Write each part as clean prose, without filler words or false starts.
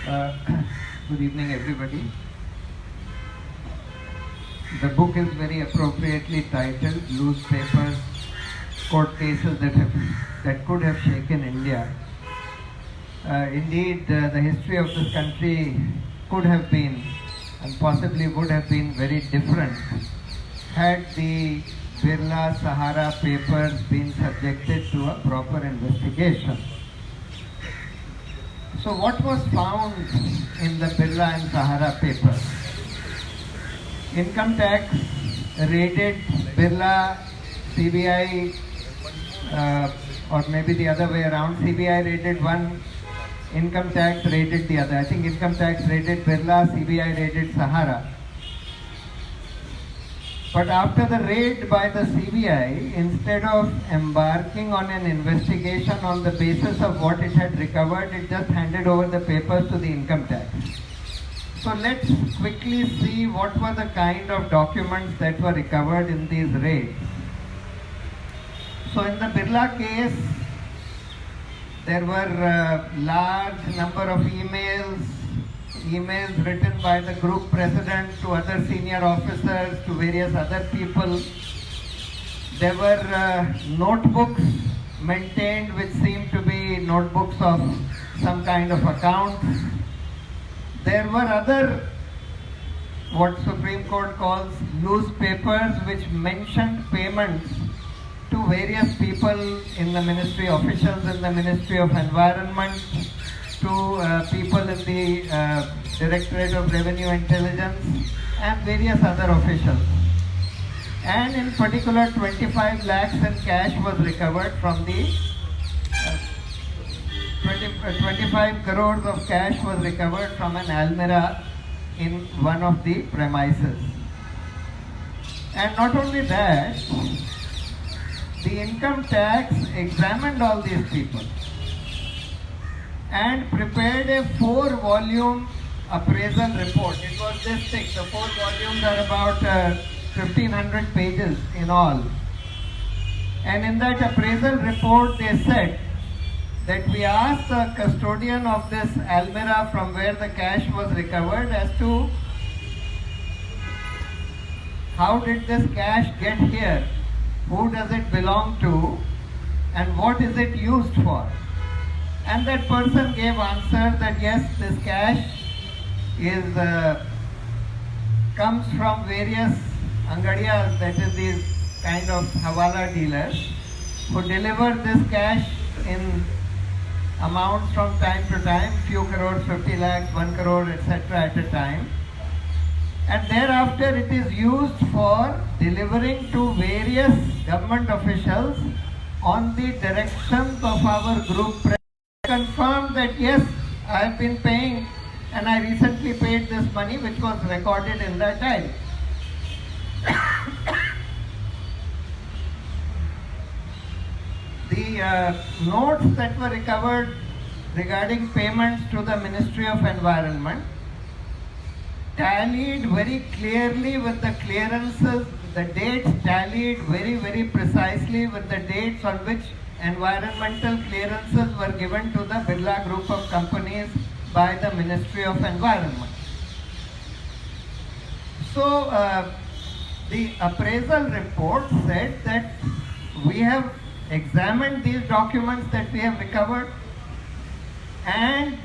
Uh, Good evening, everybody. The book is very appropriately titled "Loose Papers: Court Cases that Could Have Shaken India." Indeed, the history of this country could have been, and possibly would have been, very different had the Birla Sahara papers been subjected to a proper investigation. So what was found in the Birla and Sahara papers? Income tax raided Birla, CBI, or maybe the other way around. CBI raided one, income tax raided the other. I think income tax raided Birla, CBI raided Sahara. But after the raid by the CBI, instead of embarking on an investigation on the basis of what it had recovered, it just handed over the papers to the income tax. So let's quickly see what were the kind of documents that were recovered in these raids. So in the Birla case, there were large number of emails written by the group president to other senior officers, to various other people. There were notebooks maintained which seemed to be notebooks of some kind of accounts. There were other, what Supreme Court calls loose papers, which mentioned payments to various people in the ministry, officials in the Ministry of Environment, to people in the Directorate of Revenue Intelligence, and various other officials. And in particular, 25 lakhs in cash was recovered from the 25 crores of cash was recovered from an almirah in one of the premises. And not only that, the income tax examined all these people and prepared a 4-volume appraisal report. It was this thick. The 4 volumes are about 1500 pages in all. And in that appraisal report, they said that we asked the custodian of this almirah from where the cash was recovered as to how did this cash get here, who does it belong to, and what is it used for. And that person gave answer that yes, this cash comes from various angadiyas, that is these kind of hawala dealers, who deliver this cash in amounts from time to time, few crores, 50 lakhs, 1 crore, etc. at a time. And thereafter it is used for delivering to various government officials on the directions of our group president. Confirmed that yes, I have been paying, and I recently paid this money, which was recorded in that diary. The notes that were recovered regarding payments to the Ministry of Environment tallied very clearly with the clearances. The dates tallied very, very precisely with the dates on which environmental clearances were given to the Birla Group of companies by the Ministry of Environment. So the appraisal report said that we have examined these documents that we have recovered, and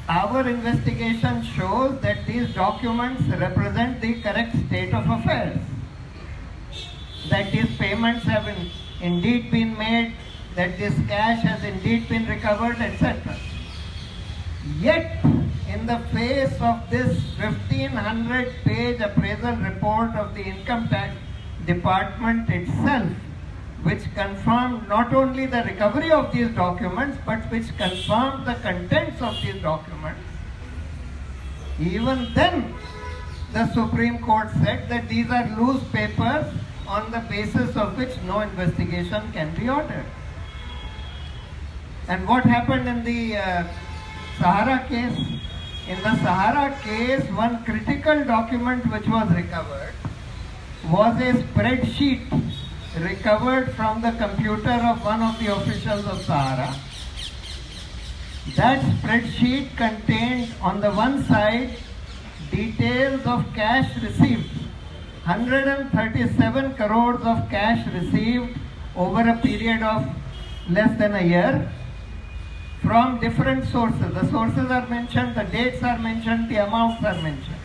our investigation shows that these documents represent the correct state of affairs, that these payments have indeed been made, that this cash has indeed been recovered, etc. Yet, in the face of this 1500-page appraisal report of the Income Tax Department itself, which confirmed not only the recovery of these documents, but which confirmed the contents of these documents, even then the Supreme Court said that these are loose papers on the basis of which no investigation can be ordered. And what happened in the Sahara case? In the Sahara case, one critical document which was recovered was a spreadsheet recovered from the computer of one of the officials of Sahara, That spreadsheet contained on the one side details of cash received, 137 crores of cash received over a period of less than a year from different sources. The sources are mentioned, the dates are mentioned, the amounts are mentioned.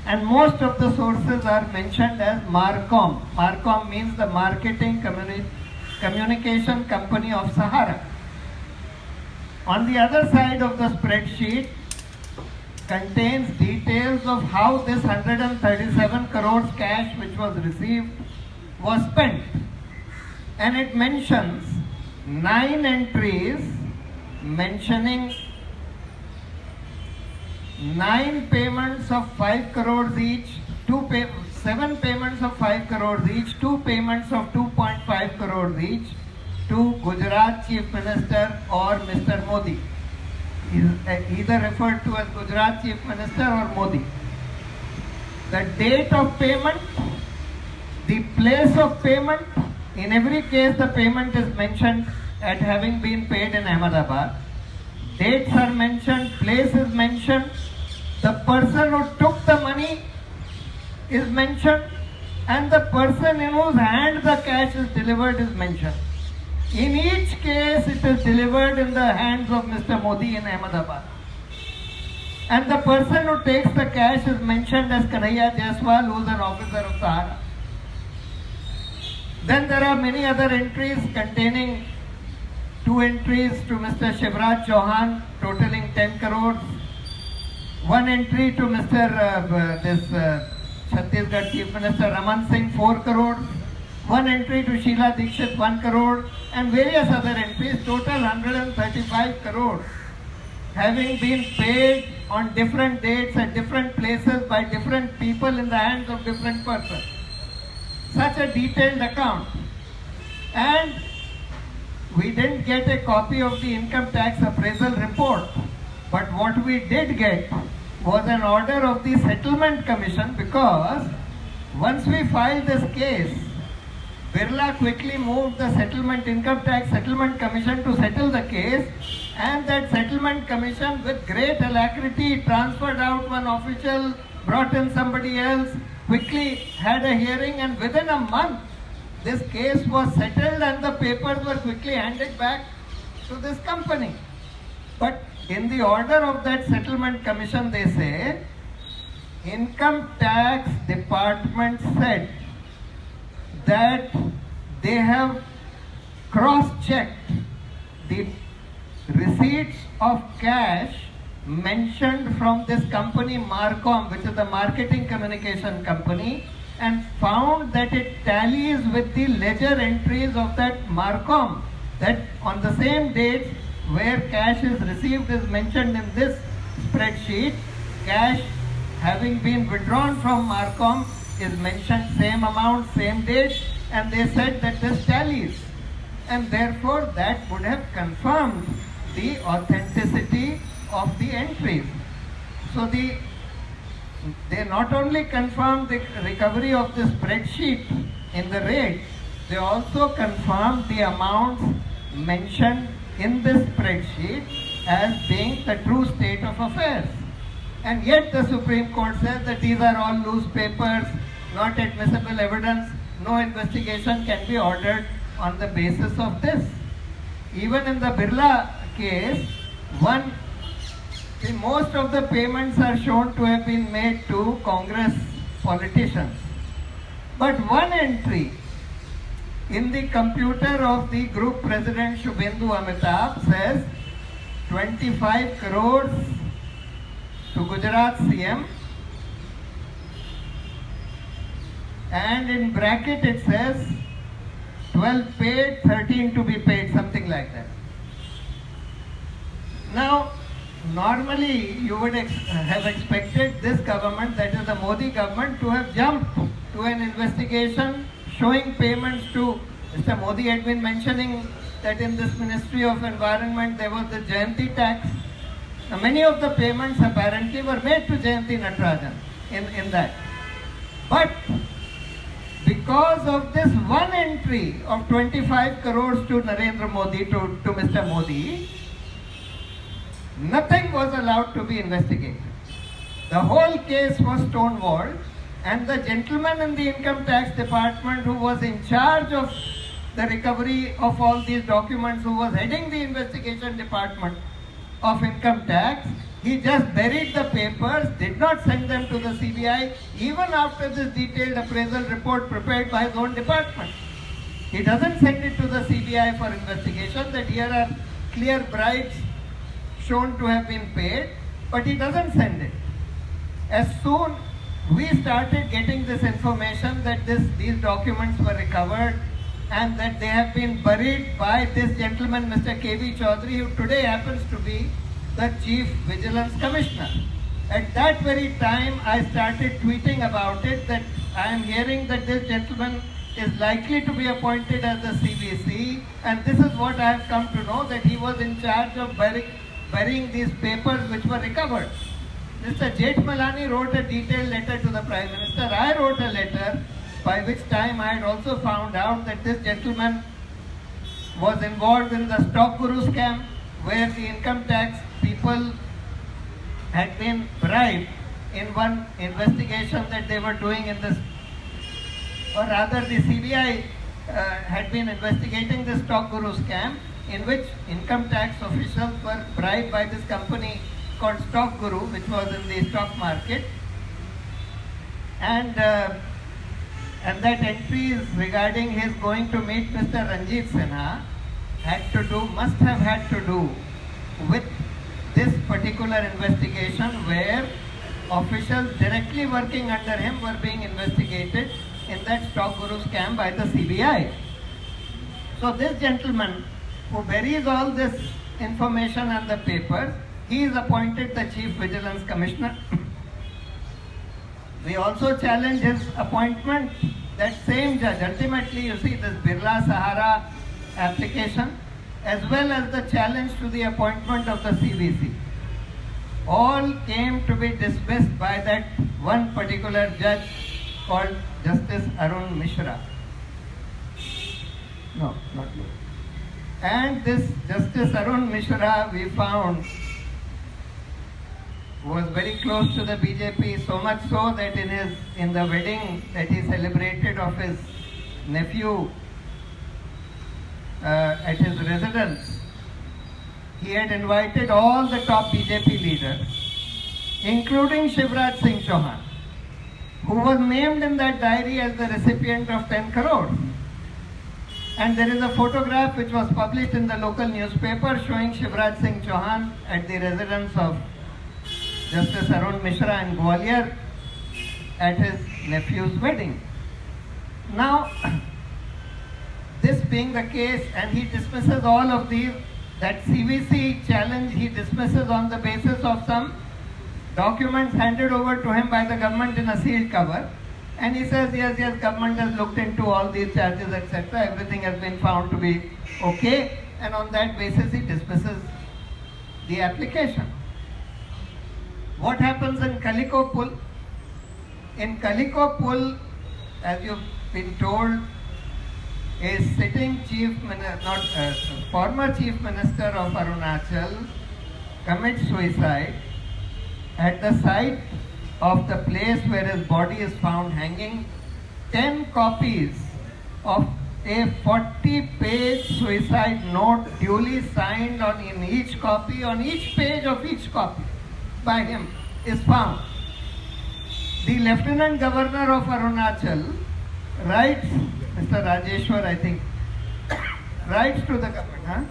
And most of the sources are mentioned as Marcom. Marcom means the Marketing Communication Company of Sahara. On the other side of the spreadsheet contains details of how this 137 crores cash which was received was spent. And it mentions 9 entries mentioning 9 payments of 5 crores each, 7 payments of 5 crores each, 2 payments of 2.5 crores each to Gujarat Chief Minister or Mr. Modi. Is either referred to as Gujarat Chief Minister or Modi. The date of payment, the place of payment, in every case the payment is mentioned at having been paid in Ahmedabad. Dates are mentioned, place is mentioned, the person who took the money is mentioned, and the person in whose hand the cash is delivered is mentioned. In each case, it is delivered in the hands of Mr. Modi in Ahmedabad. And the person who takes the cash is mentioned as Kanhaiya Jaiswal, who is an officer of Sahara. Then there are many other entries containing 2 entries to Mr. Shivraj Chauhan, totaling 10 crores. 1 entry to Mr. Chhattisgarh Chief Minister Raman Singh, 4 crores. 1 entry to Sheila Dikshit, 1 crore, and various other entries, total 135 crores, having been paid on different dates at different places by different people in the hands of different persons. Such a detailed account. And we didn't get a copy of the income tax appraisal report, but what we did get was an order of the Settlement Commission, because once we filed this case, Birla quickly moved the Income Tax Settlement Commission to settle the case, and that Settlement Commission with great alacrity transferred out one official, brought in somebody else, quickly had a hearing, and within a month this case was settled and the papers were quickly handed back to this company. But in the order of that Settlement Commission, they say, Income Tax Department said that they have cross-checked the receipts of cash mentioned from this company Marcom, which is the Marketing Communication Company, and found that it tallies with the ledger entries of that Marcom, that on the same dates where cash is received is mentioned in this spreadsheet, cash having been withdrawn from Marcom is mentioned, same amount, same date, and they said that this tallies, and therefore that would have confirmed the authenticity of the entries. So they not only confirmed the recovery of the spreadsheet in the rate, they also confirmed the amounts mentioned in this spreadsheet as being the true state of affairs. And yet the Supreme Court says that these are all loose papers, not admissible evidence, no investigation can be ordered on the basis of this. Even in the Birla case, most of the payments are shown to have been made to Congress politicians. But one entry in the computer of the group president Shubhendu Amitabh says 25 crores to Gujarat CM, and in bracket it says 12 paid, 13 to be paid, something like that. Now, normally you would have expected this government, that is the Modi government, to have jumped to an investigation showing payments to Mr. Modi. Had been mentioning that in this Ministry of Environment there was the Jayanti tax. Now, many of the payments apparently were made to Jayanti Natarajan in that. But because of this one entry of 25 crores to Narendra Modi, to Mr. Modi, nothing was allowed to be investigated. The whole case was stonewalled, and the gentleman in the income tax department who was in charge of the recovery of all these documents, who was heading the investigation department of income tax, he just buried the papers, did not send them to the CBI even after this detailed appraisal report prepared by his own department. He doesn't send it to the CBI for investigation that here are clear bribes shown to have been paid, but he doesn't send it. As soon we started getting this information that these documents were recovered and that they have been buried by this gentleman, Mr. K.V. Chaudhary, who today happens to be the Chief Vigilance Commissioner. At that very time, I started tweeting about it, that I am hearing that this gentleman is likely to be appointed as the CVC, and this is what I have come to know, that he was in charge of burying these papers which were recovered. Mr. Jethmalani wrote a detailed letter to the Prime Minister. I wrote a letter by which time I had also found out that this gentleman was involved in the Stock Guru scam, where the income tax people had been bribed in one investigation that they were doing in this, or rather the CBI had been investigating the Stock Guru scam, in which income tax officials were bribed by this company called Stock Guru, which was in the stock market, and that entries regarding his going to meet Mr. Ranjit Sinha must have had to do with this particular investigation, where officials directly working under him were being investigated in that Stock Guru scam by the CBI. So this gentleman who buries all this information and the papers, he is appointed the Chief Vigilance Commissioner. We also challenge his appointment. That same judge, ultimately you see this Birla Sahara application, as well as the challenge to the appointment of the CVC, all came to be dismissed by that one particular judge called Justice Arun Mishra. No, not you. And this Justice Arun Mishra, we found, was very close to the BJP, so much so that in the wedding that he celebrated of his nephew at his residence, he had invited all the top BJP leaders, including Shivraj Singh Chauhan, who was named in that diary as the recipient of 10 crores. And there is a photograph which was published in the local newspaper showing Shivraj Singh Chauhan at the residence of Justice Arun Mishra in Gwalior at his nephew's wedding. Now, this being the case, and he dismisses all of these, that CVC challenge he dismisses on the basis of some documents handed over to him by the government in a sealed cover. And he says, yes, government has looked into all these charges, etc. Everything has been found to be okay. And on that basis, he dismisses the application. What happens in Kalikopul? In Kalikopul, as you've been told, a sitting former chief minister of Arunachal commits suicide at the site of the place where his body is found hanging. 10 copies of a 40-page suicide note duly signed in each copy, on each page of each copy by him is found. The Lieutenant Governor of Arunachal writes, Mr. Rajeshwar, I think, writes to the government,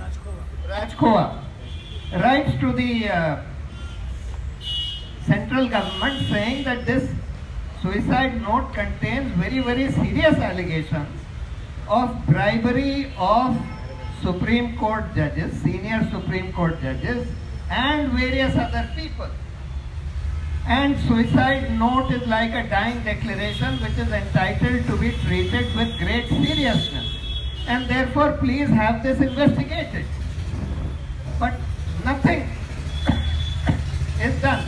Rajkhowa, writes to the central government saying that this suicide note contains very serious allegations of bribery of Supreme Court judges, senior Supreme Court judges, and various other people. And suicide note is like a dying declaration which is entitled to be treated with great seriousness. And therefore, please have this investigated. But nothing is done.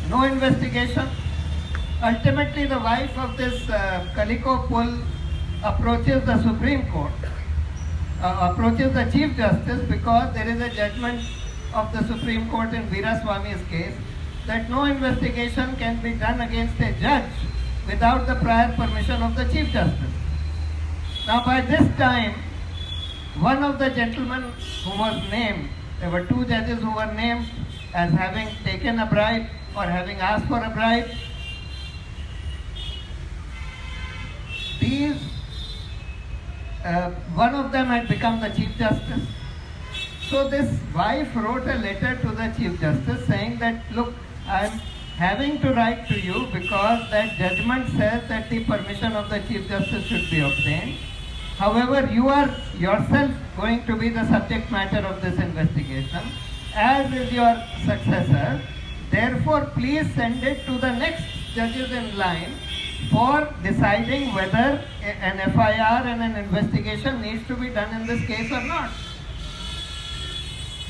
No investigation. Ultimately, the wife of this Kalikopul approaches the Supreme Court, approaches the Chief Justice, because there is a judgment of the Supreme Court in Veeraswamy's case, that no investigation can be done against a judge without the prior permission of the Chief Justice. Now by this time, one of the gentlemen who was named, there were two judges who were named as having taken a bribe or having asked for a bribe. One of them had become the Chief Justice. So this wife wrote a letter to the Chief Justice saying that, look, I am having to write to you because that judgment says that the permission of the Chief Justice should be obtained. However, you are yourself going to be the subject matter of this investigation, as is your successor. Therefore, please send it to the next judges in line for deciding whether an FIR and an investigation needs to be done in this case or not.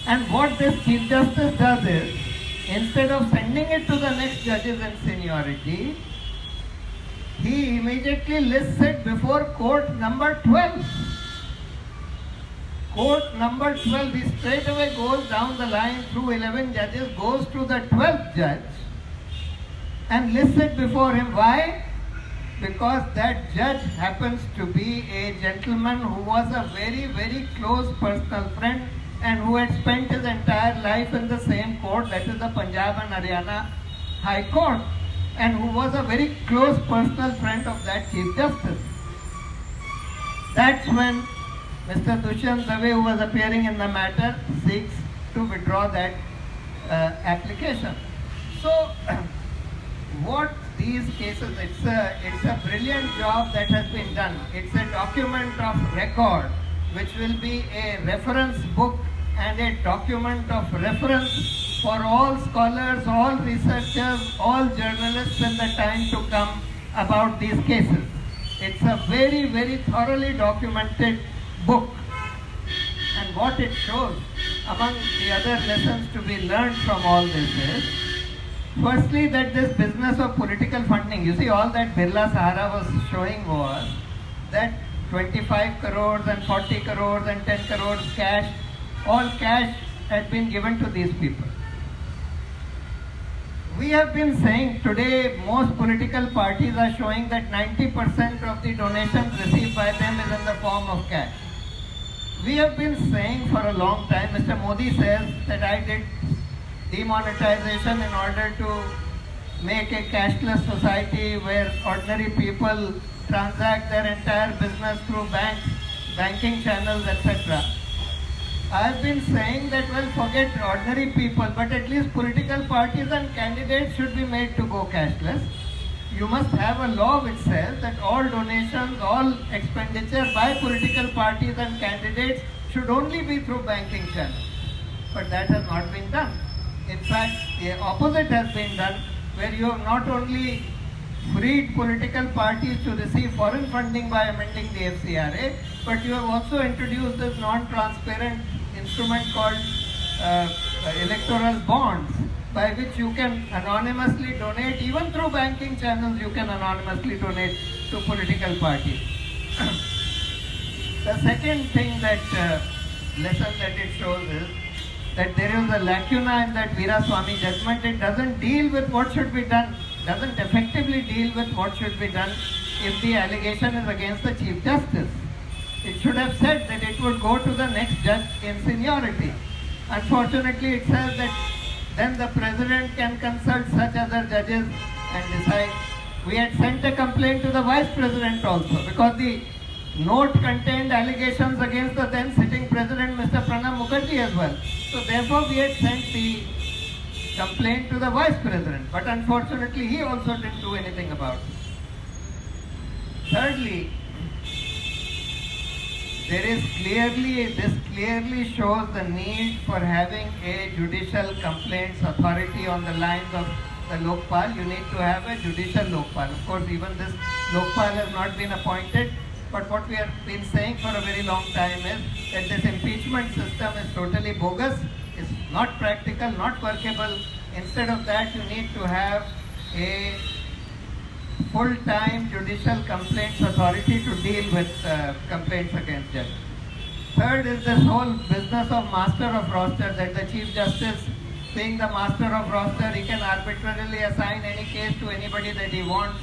And what this Chief Justice does is, instead of sending it to the next judges in seniority, he immediately lists it before court number 12. Court number 12, he straight away goes down the line through 11 judges, goes to the 12th judge and lists it before him. Why? Because that judge happens to be a gentleman who was a very, very close personal friend and who had spent his entire life in the same court, that is the Punjab and Haryana High Court, and who was a very close personal friend of that Chief Justice. That's when Mr. Dushyant Dave, who was appearing in the matter, seeks to withdraw that application. So, what these cases, it's a brilliant job that has been done. It's a document of record which will be a reference book and a document of reference for all scholars, all researchers, all journalists in the time to come about these cases. It's a very, very thoroughly documented book. And what it shows, among the other lessons to be learned from all this is, firstly, that this business of political funding, you see, all that Birla Sahara was showing was that 25 crores and 40 crores and 10 crores cash, all cash had been given to these people. We have been saying today most political parties are showing that 90% of the donations received by them is in the form of cash. We have been saying for a long time, Mr. Modi says that I did demonetization in order to make a cashless society where ordinary people transact their entire business through banks, banking channels, etc. I have been saying that, well, forget ordinary people, but at least political parties and candidates should be made to go cashless. You must have a law which says that all donations, all expenditure by political parties and candidates should only be through banking channels. But that has not been done. In fact, the opposite has been done, where you have not only freed political parties to receive foreign funding by amending the FCRA, but you have also introduced this non-transparent instrument called electoral bonds, by which you can anonymously donate, even through banking channels you can anonymously donate to political parties. The second thing that lesson that it shows is that there is a lacuna in that Veeraswamy judgment. It doesn't deal with what should be done, doesn't effectively deal with what should be done if the allegation is against the Chief Justice. It should have said that it would go to the next judge in seniority. Unfortunately, it says that then the President can consult such other judges and decide. We had sent a complaint to the Vice President also, because the note contained allegations against the then sitting President, Mr. Pranab Mukherjee, as well. So therefore, we had sent the complaint to the Vice President, but unfortunately, he also didn't do anything about it. Thirdly, this clearly shows the need for having a judicial complaints authority on the lines of the Lokpal. You need to have a judicial Lokpal. Of course, even this Lokpal has not been appointed, but what we have been saying for a very long time is that this impeachment system is totally bogus, it's not practical, not workable. Instead of that, you need to have a full-time judicial complaints authority to deal with complaints against judges. third is this whole business of master of roster, that the Chief Justice, being the master of roster, he can arbitrarily assign any case to anybody that he wants.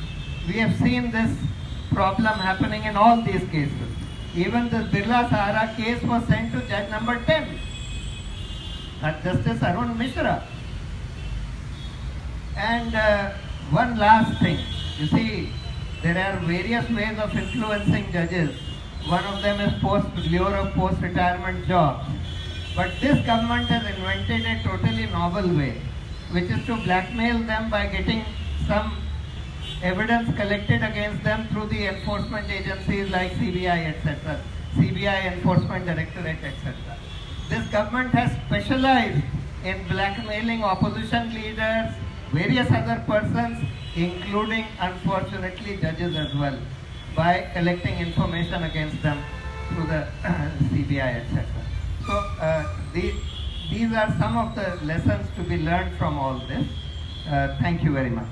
We have seen this problem happening in all these cases. Even the Birla Sahara case was sent to judge number 10, Justice Arun Mishra. And one last thing, you see, there are various ways of influencing judges. One of them is lure of post-retirement jobs. But this government has invented a totally novel way, which is to blackmail them by getting some evidence collected against them through the enforcement agencies like CBI, etc., CBI Enforcement Directorate, etc. This government has specialized in blackmailing opposition leaders, various other persons, including, unfortunately, judges as well, by collecting information against them through the CBI, etc. So these are some of the lessons to be learned from all this. Thank you very much.